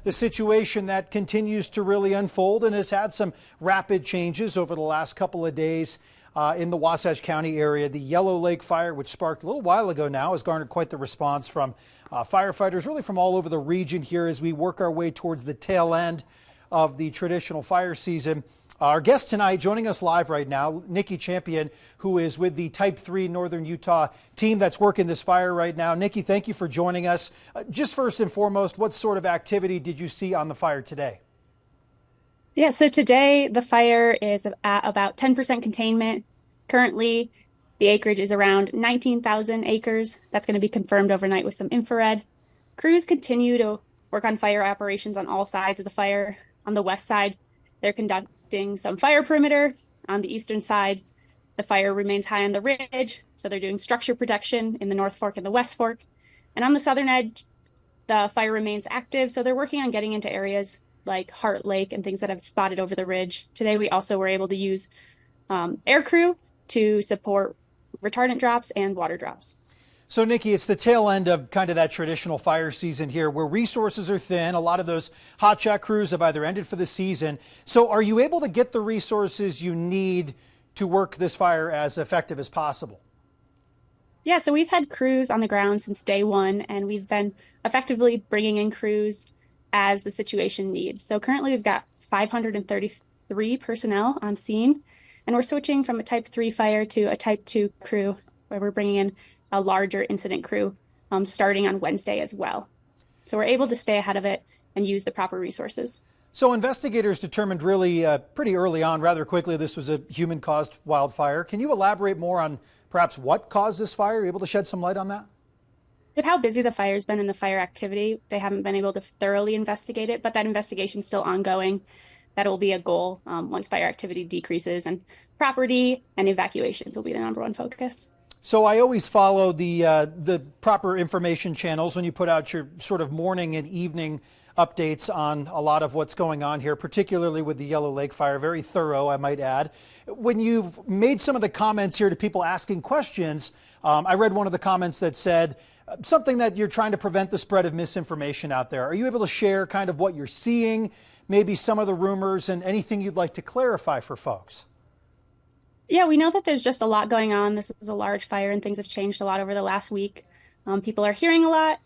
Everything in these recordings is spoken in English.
The situation that continues to really unfold and has had some rapid changes over the last couple of days in the Wasatch County area. The Yellow Lake fire, which sparked a little while ago now, has garnered quite the response from firefighters, really from all over the region here as we work our way towards the tail end of the traditional fire season. Our guest tonight, joining us live right now, Nikki Champion, who is with the Type 3 Northern Utah team that's working this fire right now. Nikki, thank you for joining us. Just first and foremost, what sort of activity did you see on the fire today? Yeah, so today the fire is at about 10% containment. Currently, the acreage is around 19,000 acres. That's going to be confirmed overnight with some infrared. Crews continue to work on fire operations on all sides of the fire. On the west side, they're conducting some fire perimeter. On the eastern side, the fire remains high on the ridge, so they're doing structure protection in the North Fork and the West Fork. And on the southern edge, the fire remains active, so they're working on getting into areas like Heart Lake and things that have spotted over the ridge. Today, we also were able to use air crew to support retardant drops and water drops. So, Nikki, it's the tail end of kind of that traditional fire season here where resources are thin. A lot of those hotshot crews have either ended for the season. So are you able to get the resources you need to work this fire as effective as possible? Yeah, so we've had crews on the ground since day one, and we've been effectively bringing in crews as the situation needs. So currently we've got 533 personnel on scene, and we're switching from a Type 3 fire to a Type 2 crew where we're bringing in a larger incident crew starting on Wednesday as well. So we're able to stay ahead of it and use the proper resources. So investigators determined really pretty early on, rather quickly, this was a human-caused wildfire. Can you elaborate more on perhaps what caused this fire? Are you able to shed some light on that? With how busy the fire's been and the fire activity, they haven't been able to thoroughly investigate it, but that investigation's still ongoing. That will be a goal once fire activity decreases, and property and evacuations will be the #1 focus. So I always follow the proper information channels when you put out your sort of morning and evening updates on a lot of what's going on here, particularly with the Yellow Lake fire. Very thorough, I might add. When you've made some of the comments here to people asking questions, I read one of the comments that said something that you're trying to prevent the spread of misinformation out there. Are you able to share kind of what you're seeing, maybe some of the rumors, and anything you'd like to clarify for folks? Yeah, we know that there's just a lot going on. This is a large fire and things have changed a lot over the last week. People are hearing a lot,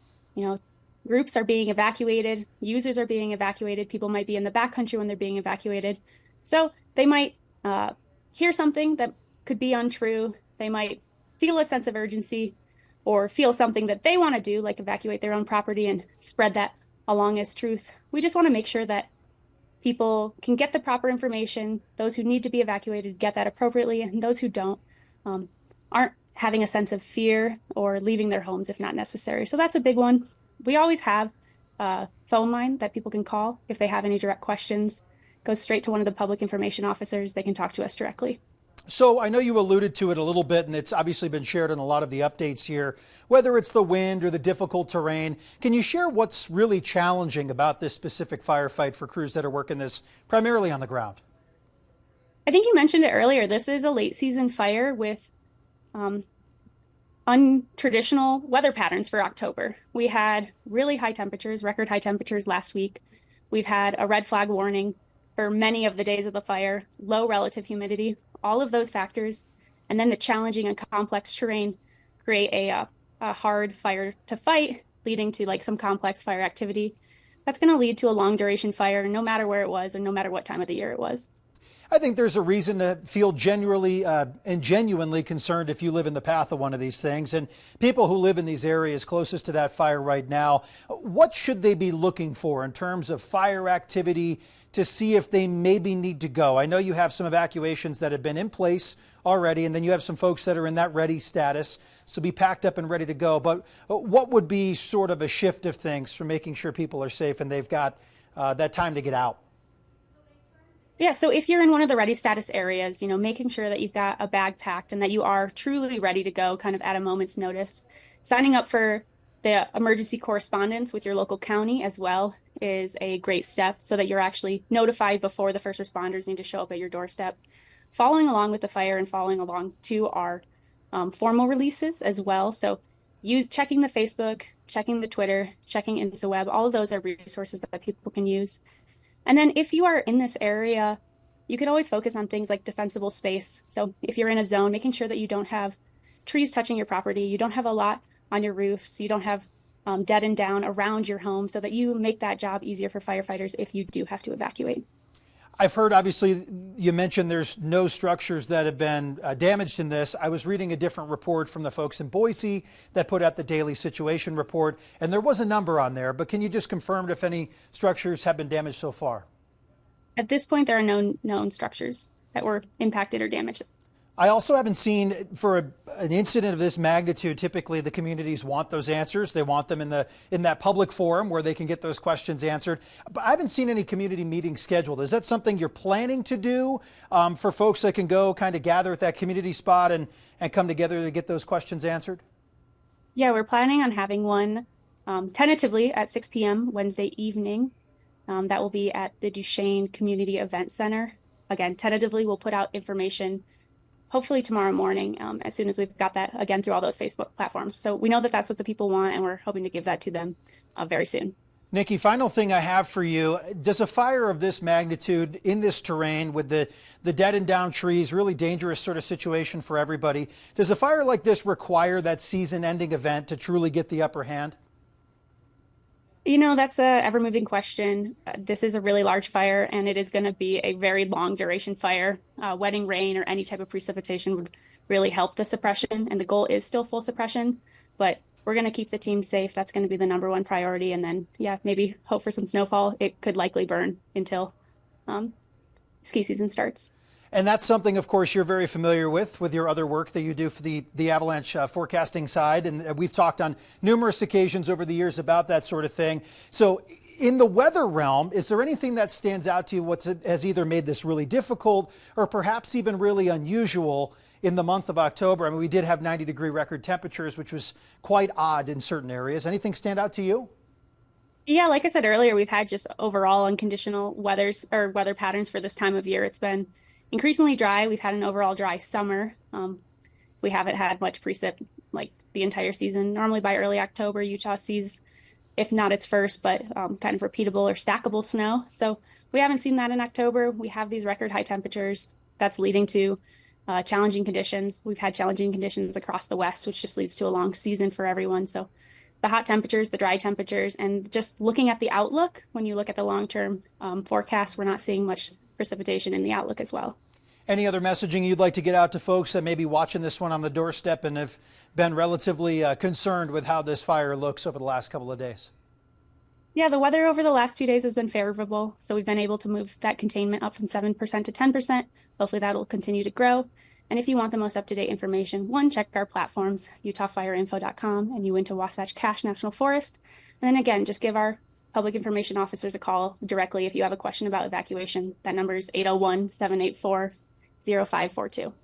groups are being evacuated, users are being evacuated, people might be in the backcountry when they're being evacuated. So they might hear something that could be untrue. They might feel a sense of urgency or feel something that they want to do, like evacuate their own property and spread that along as truth. We just want to make sure that people can get the proper information. Those who need to be evacuated get that appropriately, and those who don't aren't having a sense of fear or leaving their homes if not necessary. So that's a big one. We always have a phone line that people can call if they have any direct questions. Go straight to one of the public information officers. They can talk to us directly. So I know you alluded to it a little bit, and it's obviously been shared in a lot of the updates here, whether it's the wind or the difficult terrain. Can you share what's really challenging about this specific firefight for crews that are working this primarily on the ground? I think you mentioned it earlier. This is a late season fire with untraditional weather patterns for October. We had really high temperatures, record high temperatures last week. We've had a red flag warning for many of the days of the fire, low relative humidity. All of those factors, and then the challenging and complex terrain create a hard fire to fight, leading to like some complex fire activity. That's going to lead to a long duration fire, no matter where it was and no matter what time of the year it was. I think there's a reason to feel genuinely and genuinely concerned if you live in the path of one of these things. And people who live in these areas closest to that fire right now, what should they be looking for in terms of fire activity to see if they maybe need to go? I know you have some evacuations that have been in place already, and then you have some folks that are in that ready status, so be packed up and ready to go. But what would be sort of a shift of things for making sure people are safe and they've got that time to get out? Yeah, so if you're in one of the ready status areas, making sure that you've got a bag packed and that you are truly ready to go kind of at a moment's notice. Signing up for the emergency correspondence with your local county as well is a great step so that you're actually notified before the first responders need to show up at your doorstep. Following along with the fire and following along to our formal releases as well. So checking the Facebook, checking the Twitter, checking InstaWeb. All of those are resources that people can use. And then if you are in this area, you can always focus on things like defensible space. So if you're in a zone, making sure that you don't have trees touching your property, you don't have a lot on your roofs, you don't have dead and down around your home, so that you make that job easier for firefighters if you do have to evacuate. I've heard, obviously, you mentioned there's no structures that have been damaged in this. I was reading a different report from the folks in Boise that put out the daily situation report, and there was a number on there, but can you just confirm if any structures have been damaged so far? At this point, there are no known structures that were impacted or damaged. I also haven't seen, for an incident of this magnitude, typically the communities want those answers. They want them in that public forum where they can get those questions answered. But I haven't seen any community meetings scheduled. Is that something you're planning to do for folks that can go kind of gather at that community spot and come together to get those questions answered? Yeah, we're planning on having one tentatively at 6 p.m. Wednesday evening. That will be at the Duchesne Community Event Center. Again, tentatively, we'll put out information hopefully tomorrow morning, as soon as we've got that, again, through all those Facebook platforms. So we know that that's what the people want, and we're hoping to give that to them very soon. Nikki, final thing I have for you. Does a fire of this magnitude in this terrain with the dead and down trees, really dangerous sort of situation for everybody, does a fire like this require that season-ending event to truly get the upper hand? You know, that's a ever-moving question. This is a really large fire, and it is going to be a very long duration fire. Wetting rain or any type of precipitation would really help the suppression, and the goal is still full suppression, but we're going to keep the team safe. That's going to be the #1 priority, and then, yeah, maybe hope for some snowfall. It could likely burn until ski season starts. And that's something, of course, you're very familiar with your other work that you do for the avalanche forecasting side. And we've talked on numerous occasions over the years about that sort of thing. So in the weather realm, is there anything that stands out to you what has either made this really difficult or perhaps even really unusual in the month of October? I mean, we did have 90-degree record temperatures, which was quite odd in certain areas. Anything stand out to you? Yeah, like I said earlier, we've had just overall unconditional weather patterns for this time of year. It's been increasingly dry. We've had an overall dry summer. We haven't had much precip like the entire season. Normally by early October, Utah sees, if not its first, but kind of repeatable or stackable snow. So we haven't seen that in October. We have these record high temperatures. That's leading to challenging conditions. We've had challenging conditions across the West, which just leads to a long season for everyone. So the hot temperatures, the dry temperatures, and just looking at the outlook, when you look at the long-term forecast, we're not seeing much precipitation in the outlook as well. Any other messaging you'd like to get out to folks that may be watching this one on the doorstep and have been relatively concerned with how this fire looks over the last couple of days? Yeah, the weather over the last 2 days has been favorable, so we've been able to move that containment up from 7% to 10%. Hopefully that'll continue to grow. And if you want the most up-to-date information, check our platforms, utahfireinfo.com and Uinta Wasatch Cache National Forest. And then again, just give our public information officers a call directly if you have a question about evacuation. That number is 801-784-0542.